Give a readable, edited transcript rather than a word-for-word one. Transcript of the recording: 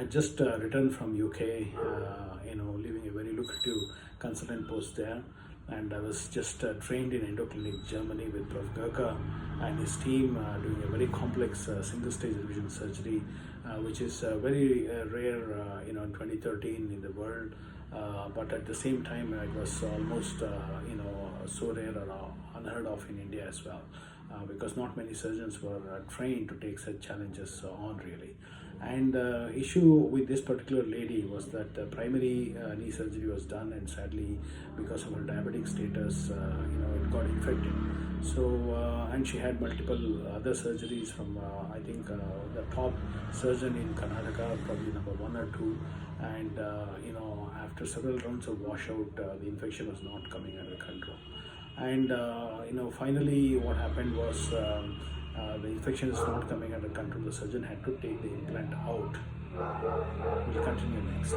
had just returned from UK, leaving a very lucrative consultant post there, and I was just trained in Endoclinic Germany with Prof. Gurka and his team doing a very complex single-stage revision surgery, which is very rare, in 2013 in the world. But at the same time, it was almost, so rare or unheard of in India as well, because not many surgeons were trained to take such challenges on really. And the issue with this particular lady was that primary knee surgery was done, and sadly, because of her diabetic status, it got infected. So, and she had multiple other surgeries from, I think, the top surgeon in Karnataka, probably number 1 or 2. And, after several rounds of washout, the infection was not coming under control. And, finally what happened was, the infection is not coming under control. The surgeon had to take the implant out. We'll continue next.